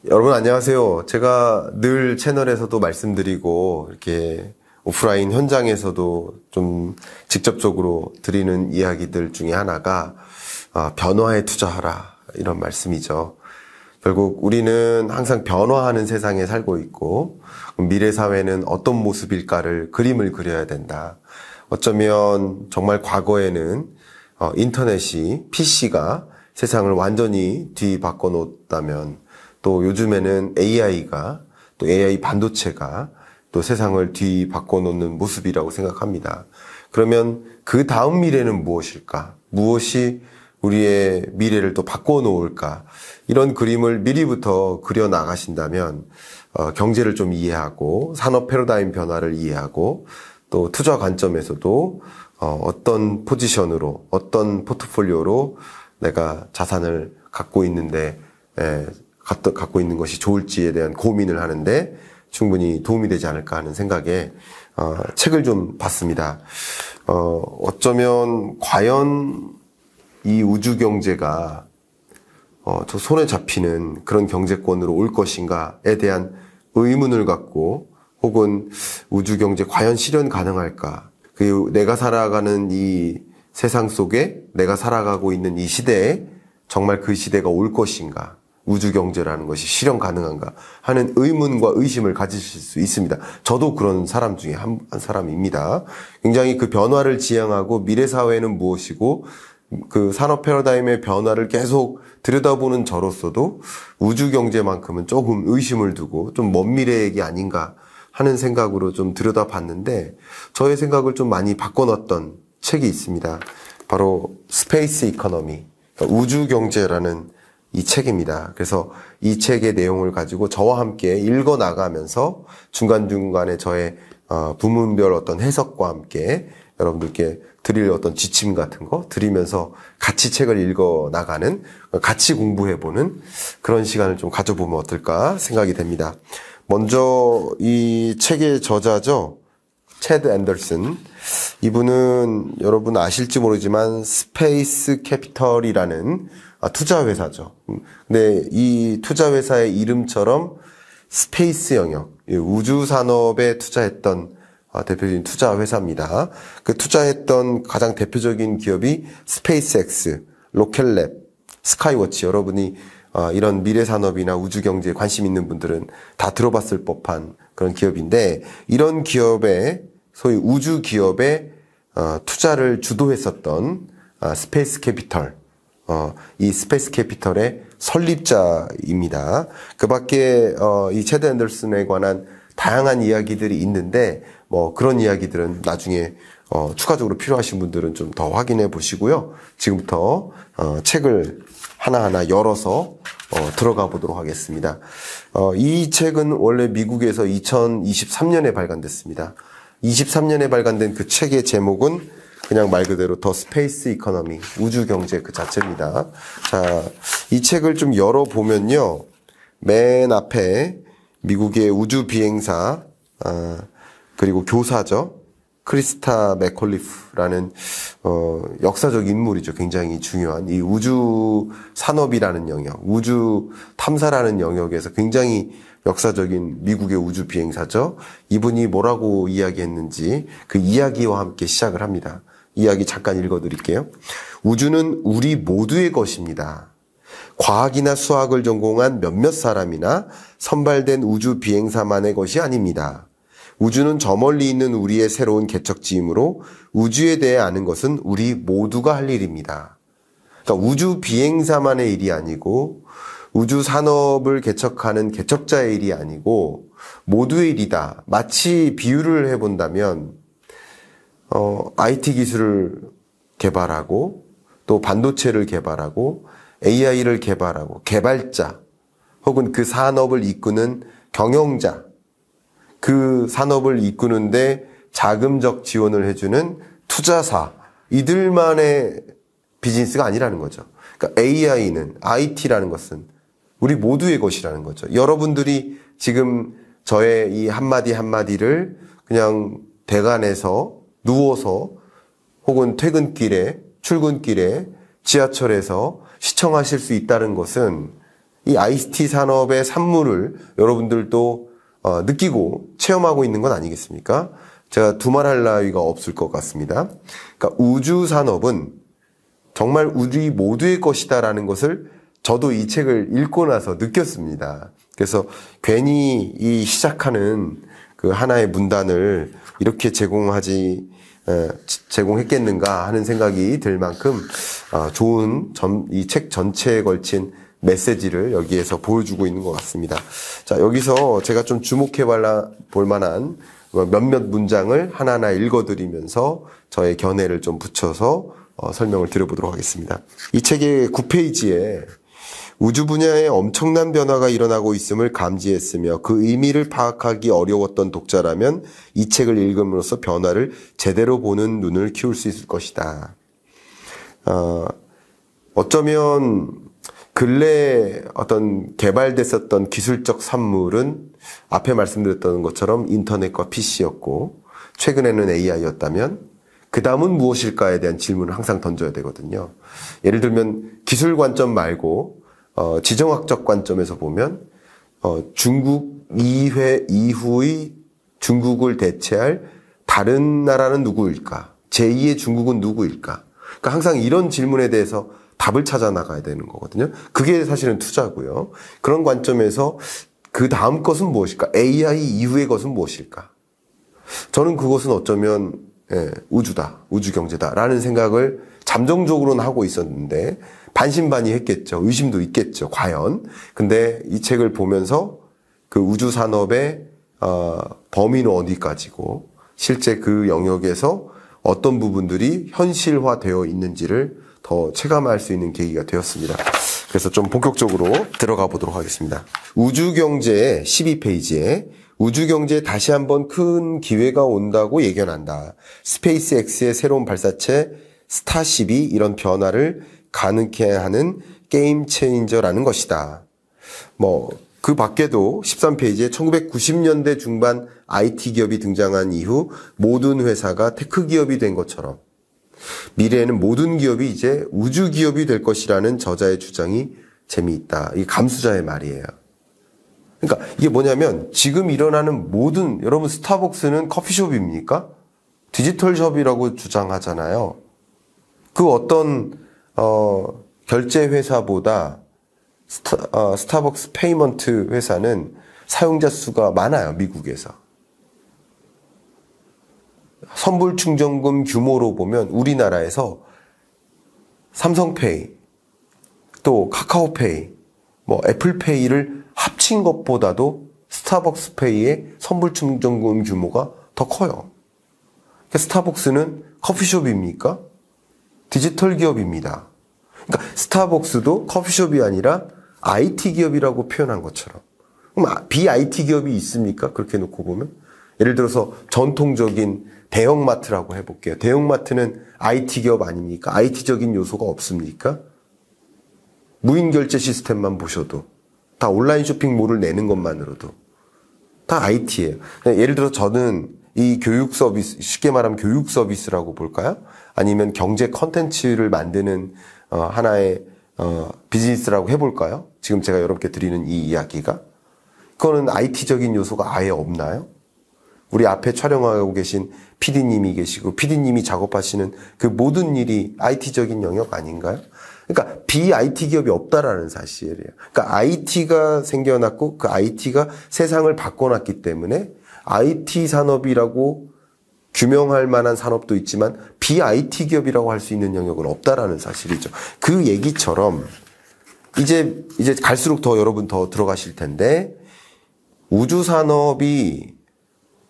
여러분 안녕하세요. 제가 늘 채널에서도 말씀드리고 이렇게 오프라인 현장에서도 좀 직접적으로 드리는 이야기들 중에 하나가 변화에 투자하라 이런 말씀이죠. 결국 우리는 항상 변화하는 세상에 살고 있고 미래 사회는 어떤 모습일까를 그림을 그려야 된다. 어쩌면 정말 과거에는 인터넷이 PC가 세상을 완전히 뒤바꿔 놓았다면 또 요즘에는 AI가 또 AI 반도체가 또 세상을 뒤바꿔 놓는 모습이라고 생각합니다. 그러면 그 다음 미래는 무엇일까? 무엇이 우리의 미래를 또 바꿔 놓을까? 이런 그림을 미리부터 그려 나가신다면 경제를 좀 이해하고 산업 패러다임 변화를 이해하고 또 투자 관점에서도 어떤 포지션으로 어떤 포트폴리오로 내가 자산을 갖고 있는데 갖고 있는 것이 좋을지에 대한 고민을 하는데 충분히 도움이 되지 않을까 하는 생각에 책을 좀 봤습니다. 어쩌면 과연 이 우주 경제가 저 손에 잡히는 그런 경제권으로 올 것인가에 대한 의문을 갖고 혹은 우주 경제 과연 실현 가능할까? 그리고 내가 살아가는 이 세상 속에 내가 살아가고 있는 이 시대에 정말 그 시대가 올 것인가? 우주 경제라는 것이 실현 가능한가 하는 의문과 의심을 가지실 수 있습니다. 저도 그런 사람 중에 한 사람입니다. 굉장히 그 변화를 지향하고 미래 사회는 무엇이고 그 산업 패러다임의 변화를 계속 들여다보는 저로서도 우주 경제만큼은 조금 의심을 두고 좀 먼 미래 얘기 아닌가 하는 생각으로 좀 들여다봤는데 저의 생각을 좀 많이 바꿔놨던 책이 있습니다. 바로 스페이스 이코노미, 그러니까 우주 경제라는 이 책입니다. 그래서 이 책의 내용을 가지고 저와 함께 읽어 나가면서 중간중간에 저의 부문별 어떤 해석과 함께 여러분들께 드릴 어떤 지침 같은 거 드리면서 같이 책을 읽어 나가는, 같이 공부해보는 그런 시간을 좀 가져보면 어떨까 생각이 됩니다. 먼저 이 책의 저자죠. 체드 앤더슨. 이분은 여러분 아실지 모르지만 스페이스 캐피털이라는 투자 회사죠. 근데 이 투자 회사의 이름처럼 스페이스 영역, 우주 산업에 투자했던 대표적인 투자 회사입니다. 그 투자했던 가장 대표적인 기업이 스페이스X, 로켓랩, 스카이워치. 여러분이 이런 미래 산업이나 우주 경제에 관심 있는 분들은 다 들어봤을 법한 그런 기업인데 이런 기업의 소위 우주 기업에 투자를 주도했었던 스페이스 캐피털. 이 스페이스 캐피털의 설립자입니다. 그 밖에, 이 체드 앤더슨에 관한 다양한 이야기들이 있는데, 그런 이야기들은 나중에, 추가적으로 필요하신 분들은 좀 더 확인해 보시고요. 지금부터, 책을 하나하나 열어서, 들어가 보도록 하겠습니다. 이 책은 원래 미국에서 2023년에 발간됐습니다. 23년에 발간된 그 책의 제목은 그냥 말 그대로 더 스페이스 이코노미, 우주 경제 그 자체입니다. 자, 이 책을 좀 열어보면요. 맨 앞에 미국의 우주 비행사, 그리고 교사죠. 크리스타 맥컬리프라는, 역사적 인물이죠. 굉장히 중요한. 이 우주 산업이라는 영역, 우주 탐사라는 영역에서 굉장히 역사적인 미국의 우주 비행사죠. 이분이 뭐라고 이야기했는지 그 이야기와 함께 시작을 합니다. 이야기 잠깐 읽어드릴게요. 우주는 우리 모두의 것입니다. 과학이나 수학을 전공한 몇몇 사람이나 선발된 우주 비행사만의 것이 아닙니다. 우주는 저 멀리 있는 우리의 새로운 개척지이므로 우주에 대해 아는 것은 우리 모두가 할 일입니다. 그러니까 우주 비행사만의 일이 아니고 우주 산업을 개척하는 개척자의 일이 아니고 모두의 일이다. 마치 비유를 해본다면 IT 기술을 개발하고 또 반도체를 개발하고 AI를 개발하고 개발자 혹은 그 산업을 이끄는 경영자, 그 산업을 이끄는데 자금적 지원을 해주는 투자사, 이들만의 비즈니스가 아니라는 거죠. 그러니까 AI는, IT라는 것은 우리 모두의 것이라는 거죠. 여러분들이 지금 저의 이 한마디 한마디를 그냥 대관에서 누워서 혹은 퇴근길에, 출근길에, 지하철에서 시청하실 수 있다는 것은 이 ICT 산업의 산물을 여러분들도 느끼고 체험하고 있는 건 아니겠습니까? 제가 두말할 나위가 없을 것 같습니다. 그러니까 우주 산업은 정말 우리 모두의 것이다라는 것을 저도 이 책을 읽고 나서 느꼈습니다. 그래서 괜히 이 시작하는 그 하나의 문단을 이렇게 제공했겠는가 하는 생각이 들 만큼 좋은 이 책 전체에 걸친 메시지를 여기에서 보여주고 있는 것 같습니다. 자, 여기서 제가 좀 주목해 볼 만한 몇몇 문장을 하나하나 읽어드리면서 저의 견해를 좀 붙여서 설명을 드려보도록 하겠습니다. 이 책의 9페이지에 우주 분야에 엄청난 변화가 일어나고 있음을 감지했으며 그 의미를 파악하기 어려웠던 독자라면 이 책을 읽음으로써 변화를 제대로 보는 눈을 키울 수 있을 것이다. 어쩌면 근래 어떤 개발됐었던 기술적 산물은 앞에 말씀드렸던 것처럼 인터넷과 PC였고 최근에는 AI였다면 그 다음은 무엇일까에 대한 질문을 항상 던져야 되거든요. 예를 들면 기술 관점 말고 지정학적 관점에서 보면 중국 이후의 중국을 대체할 다른 나라는 누구일까? 제2의 중국은 누구일까? 그러니까 항상 이런 질문에 대해서 답을 찾아 나가야 되는 거거든요. 그게 사실은 투자고요. 그런 관점에서 그 다음 것은 무엇일까? AI 이후의 것은 무엇일까? 저는 그것은 어쩌면 우주다, 우주 경제다라는 생각을 잠정적으로는 하고 있었는데 반신반의했겠죠. 의심도 있겠죠. 과연. 근데 이 책을 보면서 그 우주 산업의 범위는 어디까지고 실제 그 영역에서 어떤 부분들이 현실화되어 있는지를 더 체감할 수 있는 계기가 되었습니다. 그래서 좀 본격적으로 들어가 보도록 하겠습니다. 우주경제의 12페이지에 우주경제에 다시 한번 큰 기회가 온다고 예견한다. 스페이스X의 새로운 발사체 스타쉽이 이런 변화를 가능케 하는 게임 체인저라는 것이다. 그 밖에도 13페이지에 1990년대 중반 IT 기업이 등장한 이후 모든 회사가 테크 기업이 된 것처럼 미래에는 모든 기업이 이제 우주 기업이 될 것이라는 저자의 주장이 재미있다. 이게 감수자의 말이에요. 그러니까 이게 뭐냐면 지금 일어나는 모든 여러분 스타벅스는 커피숍입니까? 디지털숍이라고 주장하잖아요. 그 어떤 결제 회사보다 스타벅스 페이먼트 회사는 사용자 수가 많아요. 미국에서. 선불 충전금 규모로 보면 우리나라에서 삼성페이, 또 카카오페이, 애플페이를 합친 것보다도 스타벅스 페이의 선불 충전금 규모가 더 커요. 그러니까 스타벅스는 커피숍입니까? 디지털 기업입니다. 그러니까 스타벅스도 커피숍이 아니라 IT 기업이라고 표현한 것처럼. 그럼 BIT 기업이 있습니까? 그렇게 놓고 보면. 예를 들어서 전통적인 대형마트라고 해볼게요. 대형마트는 IT 기업 아닙니까? IT적인 요소가 없습니까? 무인 결제 시스템만 보셔도 다 온라인 쇼핑몰을 내는 것만으로도 다 IT예요. 예를 들어 저는 이 교육 서비스, 쉽게 말하면 교육 서비스라고 볼까요? 아니면 경제 컨텐츠를 만드는 하나의 비즈니스라고 해볼까요? 지금 제가 여러분께 드리는 이 이야기가 그거는 IT적인 요소가 아예 없나요? 우리 앞에 촬영하고 계신 PD님이 계시고 PD님이 작업하시는 그 모든 일이 IT적인 영역 아닌가요? 그러니까 BIT 기업이 없다라는 사실이에요. 그러니까 IT가 생겨났고 그 IT가 세상을 바꿔놨기 때문에 IT 산업이라고 규명할 만한 산업도 있지만 BIT 기업이라고 할 수 있는 영역은 없다라는 사실이죠. 그 얘기처럼 이제 갈수록 더 여러분 더 들어가실 텐데 우주 산업이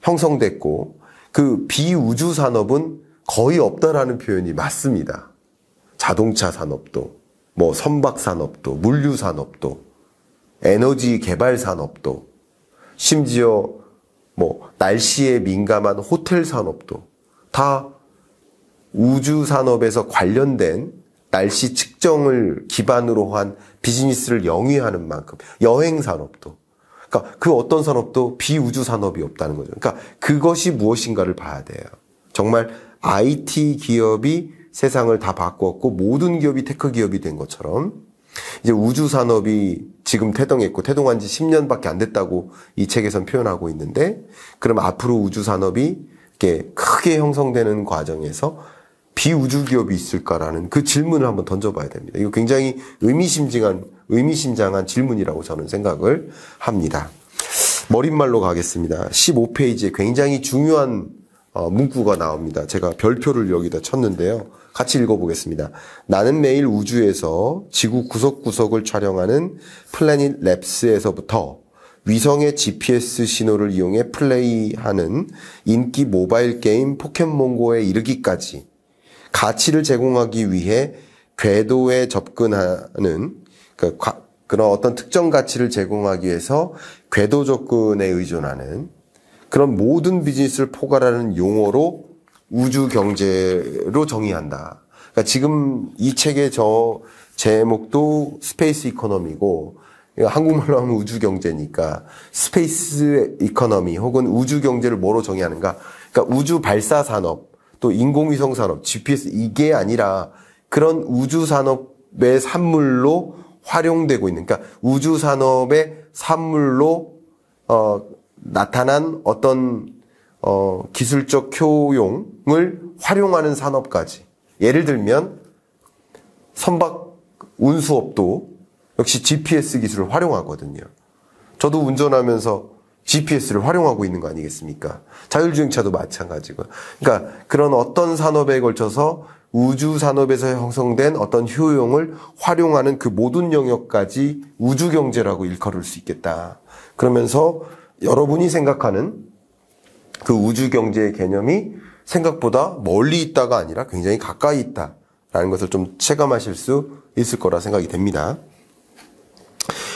형성됐고 그 비우주 산업은 거의 없다라는 표현이 맞습니다. 자동차 산업도, 선박 산업도, 물류 산업도, 에너지 개발 산업도, 심지어 날씨에 민감한 호텔 산업도 다 우주 산업에서 관련된 날씨 측정을 기반으로 한 비즈니스를 영위하는 만큼 여행 산업도 그러니까 그 어떤 산업도 비우주 산업이 없다는 거죠. 그러니까 그것이 무엇인가를 봐야 돼요. 정말 IT 기업이 세상을 다 바꿨고 모든 기업이 테크 기업이 된 것처럼 이제 우주 산업이 지금 태동했고 태동한 지 10년밖에 안 됐다고 이 책에선 표현하고 있는데, 그럼 앞으로 우주 산업이 이렇게 크게 형성되는 과정에서 비우주 기업이 있을까라는 그 질문을 한번 던져봐야 됩니다. 이거 굉장히 의미심장한 질문이라고 저는 생각을 합니다. 머릿말로 가겠습니다. 15페이지에 굉장히 중요한 문구가 나옵니다. 제가 별표를 여기다 쳤는데요. 같이 읽어보겠습니다. 나는 매일 우주에서 지구 구석구석을 촬영하는 플래닛 랩스에서부터 위성의 GPS 신호를 이용해 플레이하는 인기 모바일 게임 포켓몬고에 이르기까지 가치를 제공하기 위해 궤도에 접근하는 그런 어떤 특정 가치를 제공하기 위해서 궤도 접근에 의존하는 그런 모든 비즈니스를 포괄하는 용어로 우주 경제로 정의한다. 그러니까 지금 이 책의 제목도 스페이스 이코노미고, 한국말로 하면 우주 경제니까 스페이스 이코노미 혹은 우주 경제를 뭐로 정의하는가? 그러니까 우주 발사 산업, 또 인공위성 산업, GPS 이게 아니라 그런 우주 산업의 산물로 활용되고 있는, 그러니까 우주 산업의 산물로 나타난 어떤 기술적 효용을 활용하는 산업까지. 예를 들면 선박 운수업도 역시 GPS 기술을 활용하거든요. 저도 운전하면서 GPS를 활용하고 있는 거 아니겠습니까? 자율주행차도 마찬가지고. 그러니까 그런 어떤 산업에 걸쳐서 우주 산업에서 형성된 어떤 효용을 활용하는 그 모든 영역까지 우주 경제라고 일컬을 수 있겠다. 그러면서 여러분이 생각하는 그 우주 경제의 개념이 생각보다 멀리 있다가 아니라 굉장히 가까이 있다라는 것을 좀 체감하실 수 있을 거라 생각이 됩니다.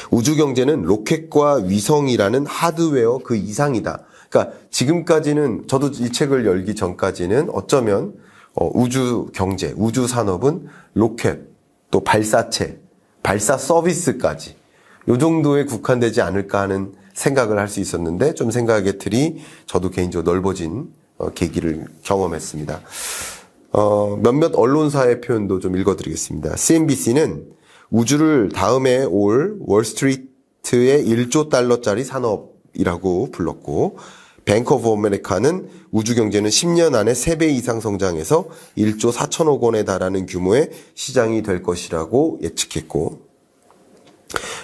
우주 경제는 로켓과 위성이라는 하드웨어 그 이상이다. 그러니까 지금까지는, 저도 이 책을 열기 전까지는 어쩌면 우주 경제, 우주 산업은 로켓, 또 발사체, 발사 서비스까지 요 정도에 국한되지 않을까 하는 생각을 할 수 있었는데, 좀 생각의 틀이 저도 개인적으로 넓어진 계기를 경험했습니다. 몇몇 언론사의 표현도 좀 읽어드리겠습니다. CNBC는 우주를 다음에 올 월스트리트의 1조 달러짜리 산업이라고 불렀고, 뱅크 오브 아메리카는 우주 경제는 10년 안에 3배 이상 성장해서 1조 4천억 원에 달하는 규모의 시장이 될 것이라고 예측했고,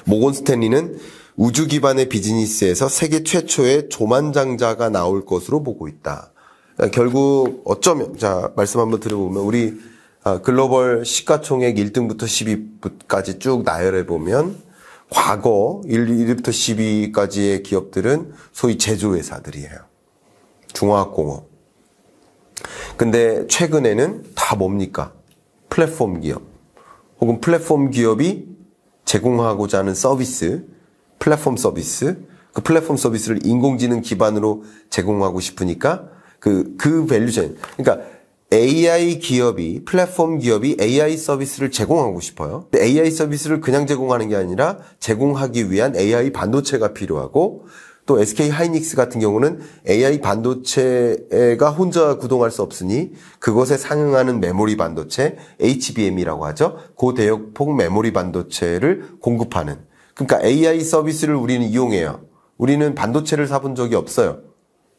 모건 스탠리는 우주 기반의 비즈니스에서 세계 최초의 조만장자가 나올 것으로 보고 있다. 그러니까 결국 어쩌면, 자, 말씀 한번 들어보면 우리 글로벌 시가총액 1등부터 10위까지 쭉 나열해보면 과거 1위부터 10위까지의 기업들은 소위 제조회사들이에요. 중화학공업. 근데 최근에는 다 뭡니까? 플랫폼 기업. 혹은 플랫폼 기업이 제공하고자 하는 서비스, 플랫폼 서비스, 그 플랫폼 서비스를 인공지능 기반으로 제공하고 싶으니까 그 밸류체인. 그러니까 AI 기업이, 플랫폼 기업이 AI 서비스를 제공하고 싶어요. 근데 AI 서비스를 그냥 제공하는 게 아니라 제공하기 위한 AI 반도체가 필요하고, 또 SK 하이닉스 같은 경우는 AI 반도체가 혼자 구동할 수 없으니 그것에 상응하는 메모리 반도체, HBM이라고 하죠. 고대역폭 메모리 반도체를 공급하는. 그러니까 AI 서비스를 우리는 이용해요. 우리는 반도체를 사본 적이 없어요.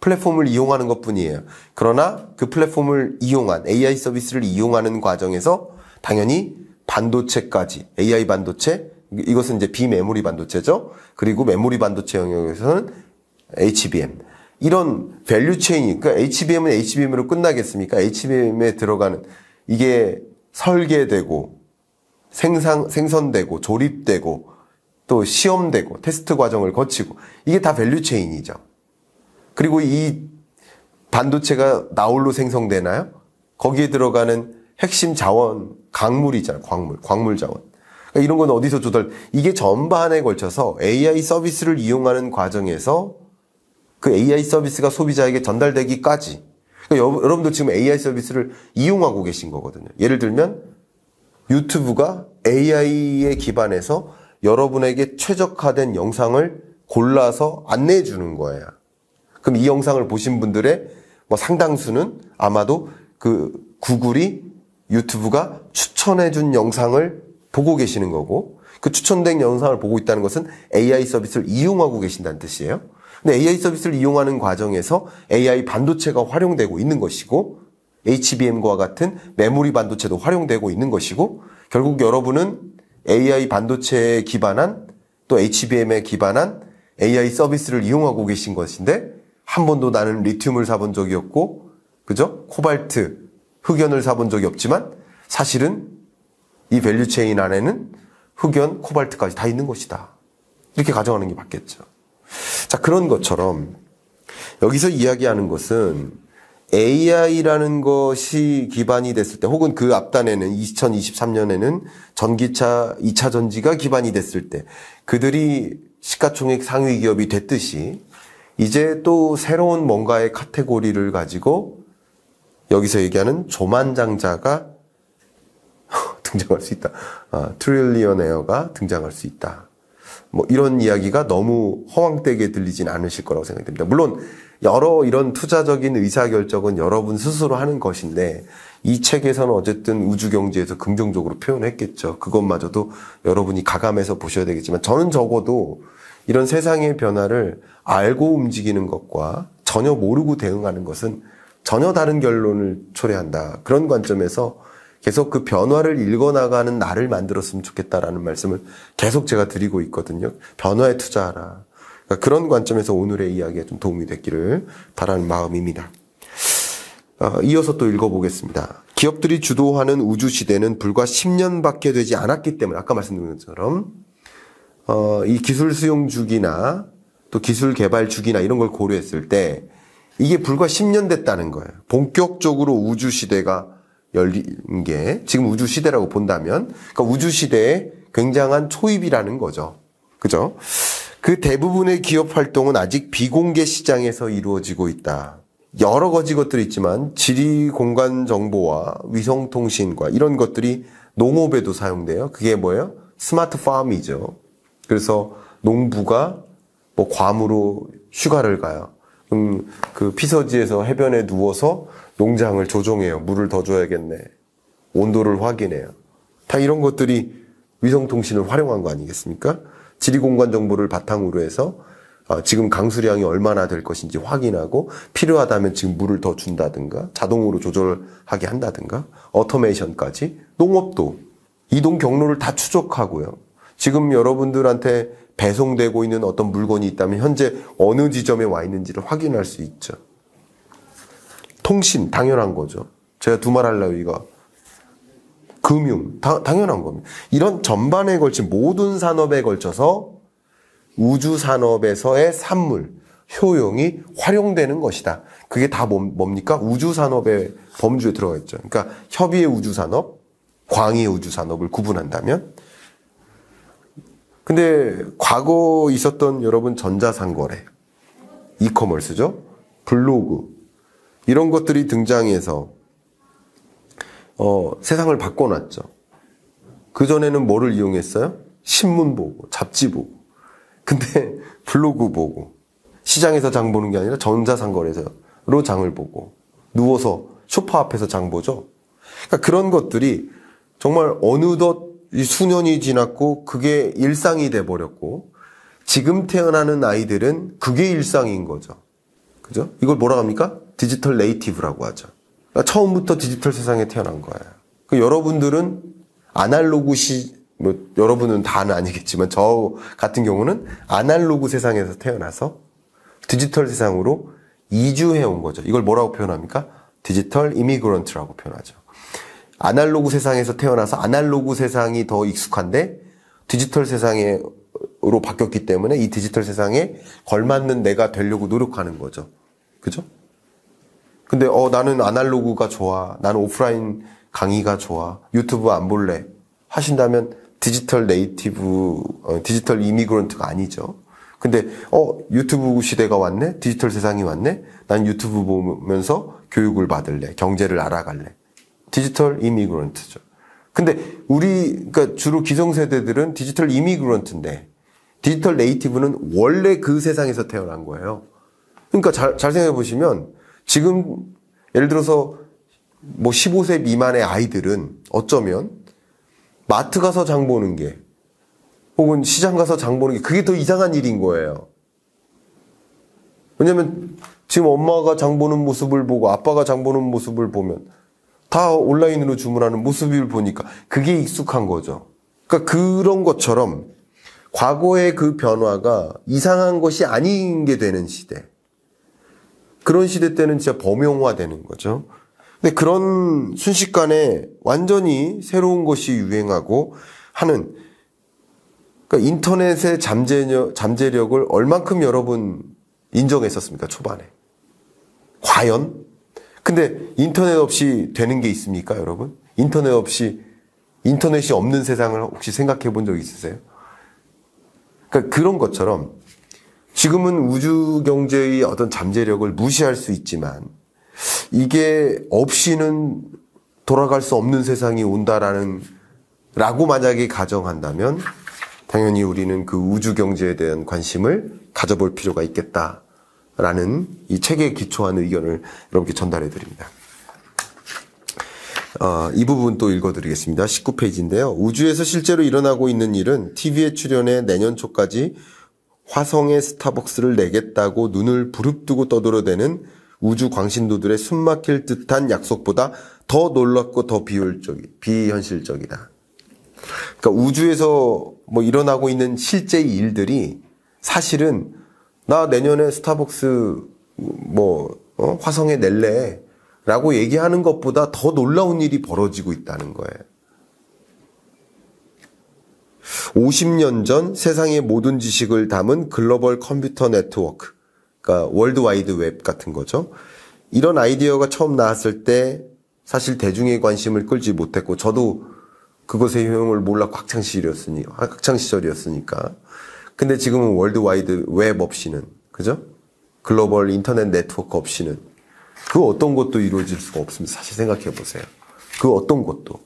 플랫폼을 이용하는 것뿐이에요. 그러나 그 플랫폼을 이용한, AI 서비스를 이용하는 과정에서 당연히 반도체까지, AI 반도체, 이것은 이제 비메모리 반도체죠. 그리고 메모리 반도체 영역에서는 HBM. 이런 밸류 체인이, 그러니까 HBM은 HBM으로 끝나겠습니까? HBM에 들어가는, 이게 설계되고, 생선되고, 조립되고, 또 시험되고, 테스트 과정을 거치고, 이게 다 밸류 체인이죠. 그리고 이 반도체가 나홀로 생성되나요? 거기에 들어가는 핵심 자원, 광물이잖아요. 광물 자원. 그러니까 이런 건 어디서 이게 전반에 걸쳐서 AI 서비스를 이용하는 과정에서 그 AI 서비스가 소비자에게 전달되기까지. 그러니까 여러분들 지금 AI 서비스를 이용하고 계신 거거든요. 예를 들면 유튜브가 AI에 기반해서 여러분에게 최적화된 영상을 골라서 안내해 주는 거예요. 그럼 이 영상을 보신 분들의 상당수는 아마도 그 구글이, 유튜브가 추천해 준 영상을 보고 계시는 거고, 그 추천된 영상을 보고 있다는 것은 AI 서비스를 이용하고 계신다는 뜻이에요. 근데 AI 서비스를 이용하는 과정에서 AI 반도체가 활용되고 있는 것이고 HBM과 같은 메모리 반도체도 활용되고 있는 것이고 결국 여러분은 AI 반도체에 기반한 또 HBM에 기반한 AI 서비스를 이용하고 계신 것인데 한 번도 나는 리튬을 사본 적이 없고 그죠? 코발트, 흑연을 사본 적이 없지만 사실은 이 밸류체인 안에는 흑연, 코발트까지 다 있는 것이다. 이렇게 가정하는 게 맞겠죠. 자, 그런 것처럼 여기서 이야기하는 것은 AI라는 것이 기반이 됐을 때 혹은 그 앞단에는 2023년에는 전기차 2차 전지가 기반이 됐을 때 그들이 시가총액 상위 기업이 됐듯이 이제 또 새로운 뭔가의 카테고리를 가지고 여기서 얘기하는 조만장자가 등장할 수 있다. 트릴리언에어가 등장할 수 있다. 뭐 이런 이야기가 너무 허황되게 들리진 않으실 거라고 생각됩니다. 물론 여러 이런 투자적인 의사결정은 여러분 스스로 하는 것인데 이 책에서는 어쨌든 우주경제에서 긍정적으로 표현했겠죠. 그것마저도 여러분이 가감해서 보셔야 되겠지만 저는 적어도 이런 세상의 변화를 알고 움직이는 것과 전혀 모르고 대응하는 것은 전혀 다른 결론을 초래한다. 그런 관점에서 계속 그 변화를 읽어나가는 나를 만들었으면 좋겠다라는 말씀을 계속 제가 드리고 있거든요. 변화에 투자하라. 그러니까 그런 관점에서 오늘의 이야기에 좀 도움이 됐기를 바라는 마음입니다. 이어서 또 읽어보겠습니다. 기업들이 주도하는 우주시대는 불과 10년밖에 되지 않았기 때문에 아까 말씀드린 것처럼 이 기술 수용 주기나 또 기술 개발 주기나 이런 걸 고려했을 때 이게 불과 10년 됐다는 거예요. 본격적으로 우주시대가 열린 게 지금 우주시대라고 본다면 그러니까 우주시대의 굉장한 초입이라는 거죠. 그죠? 그 대부분의 기업 활동은 아직 비공개 시장에서 이루어지고 있다. 여러 가지 것들이 있지만 지리 공간 정보와 위성통신과 이런 것들이 농업에도 사용돼요. 그게 뭐예요? 스마트 팜이죠. 그래서 농부가 뭐 괌으로 휴가를 가요. 그 피서지에서 해변에 누워서 농장을 조종해요. 물을 더 줘야겠네. 온도를 확인해요. 다 이런 것들이 위성통신을 활용한 거 아니겠습니까? 지리공간 정보를 바탕으로 해서 지금 강수량이 얼마나 될 것인지 확인하고 필요하다면 지금 물을 더 준다든가 자동으로 조절하게 한다든가 어토메이션까지 농업도 이동 경로를 다 추적하고요. 지금 여러분들한테 배송되고 있는 어떤 물건이 있다면 현재 어느 지점에 와 있는지를 확인할 수 있죠. 통신 당연한 거죠. 제가 두말하려고 이거 금융 당연한 겁니다. 이런 전반에 걸친 모든 산업에 걸쳐서 우주 산업에서의 산물 효용이 활용되는 것이다. 그게 다 뭡니까? 우주 산업의 범주에 들어가 있죠. 그러니까 협의의 우주 산업, 광의의 우주 산업을 구분한다면 근데 과거 있었던 여러분 전자상거래, 이커머스죠? 블로그 이런 것들이 등장해서 세상을 바꿔놨죠. 그전에는 뭐를 이용했어요? 신문 보고 잡지 보고 근데 블로그 보고 시장에서 장 보는 게 아니라 전자상거래소로 장을 보고 누워서 소파 앞에서 장 보죠. 그러니까 그런 것들이 정말 어느덧 수년이 지났고 그게 일상이 돼버렸고 지금 태어나는 아이들은 그게 일상인 거죠. 그죠? 이걸 뭐라고 합니까? 디지털 네이티브라고 하죠. 그러니까 처음부터 디지털 세상에 태어난 거예요. 여러분들은 아날로그 여러분은 다는 아니겠지만 저 같은 경우는 아날로그 세상에서 태어나서 디지털 세상으로 이주해 온 거죠. 이걸 뭐라고 표현합니까? 디지털 이미그런트라고 표현하죠. 아날로그 세상에서 태어나서 아날로그 세상이 더 익숙한데 디지털 세상으로 바뀌었기 때문에 이 디지털 세상에 걸맞는 내가 되려고 노력하는 거죠. 그죠? 근데 나는 아날로그가 좋아. 나는 오프라인 강의가 좋아. 유튜브 안 볼래. 하신다면 디지털 네이티브, 디지털 이미그런트가 아니죠. 근데 유튜브 시대가 왔네? 디지털 세상이 왔네? 난 유튜브 보면서 교육을 받을래. 경제를 알아갈래. 디지털 이미그런트죠. 근데 그러니까 주로 기성세대들은 디지털 이미그런트인데 디지털 네이티브는 원래 그 세상에서 태어난 거예요. 그러니까 잘 생각해 보시면 지금 예를 들어서 뭐 15세 미만의 아이들은 어쩌면 마트 가서 장 보는 게 혹은 시장 가서 장 보는 게 그게 더 이상한 일인 거예요. 왜냐면 지금 엄마가 장 보는 모습을 보고 아빠가 장 보는 모습을 보면 다 온라인으로 주문하는 모습을 보니까 그게 익숙한 거죠. 그러니까 그런 것처럼 과거의 그 변화가 이상한 것이 아닌 게 되는 시대. 그런 시대 때는 진짜 범용화되는 거죠. 근데 그런 순식간에 완전히 새로운 것이 유행하고 하는, 그러니까 인터넷의 잠재력을 얼만큼 여러분 인정했었습니까? 초반에. 과연? 근데 인터넷 없이 되는 게 있습니까, 여러분? 인터넷이 없는 세상을 혹시 생각해 본 적 있으세요? 그러니까 그런 것처럼 지금은 우주 경제의 어떤 잠재력을 무시할 수 있지만 이게 없이는 돌아갈 수 없는 세상이 라고 만약에 가정한다면 당연히 우리는 그 우주 경제에 대한 관심을 가져볼 필요가 있겠다라는 이 책에 기초한 의견을 여러분께 전달해 드립니다. 이 부분 또 읽어드리겠습니다. 19페이지인데요. 우주에서 실제로 일어나고 있는 일은 TV에 출연해 내년 초까지 화성에 스타벅스를 내겠다고 눈을 부릅뜨고 떠들어대는 우주 광신도들의 숨막힐 듯한 약속보다 더 놀랍고 더 비현실적이다. 그러니까 우주에서 뭐 일어나고 있는 실제 일들이 사실은 나 내년에 스타벅스 화성에 낼래 라고 얘기하는 것보다 더 놀라운 일이 벌어지고 있다는 거예요. 50년 전 세상의 모든 지식을 담은 글로벌 컴퓨터 네트워크, 그러니까 월드와이드 웹 같은 거죠. 이런 아이디어가 처음 나왔을 때 사실 대중의 관심을 끌지 못했고 저도 그것의 효용을 몰랐고 학창시절이었으니까. 근데 지금은 월드와이드 웹 없이는, 그죠? 글로벌 인터넷 네트워크 없이는 그 어떤 것도 이루어질 수가 없습니다. 사실 생각해 보세요. 그 어떤 것도.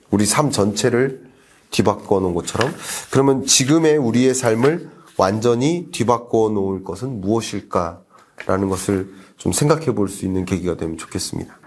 우리 삶 전체를 뒤바꿔 놓은 것처럼, 그러면 지금의 우리의 삶을 완전히 뒤바꿔 놓을 것은 무엇일까라는 것을 좀 생각해 볼 수 있는 계기가 되면 좋겠습니다.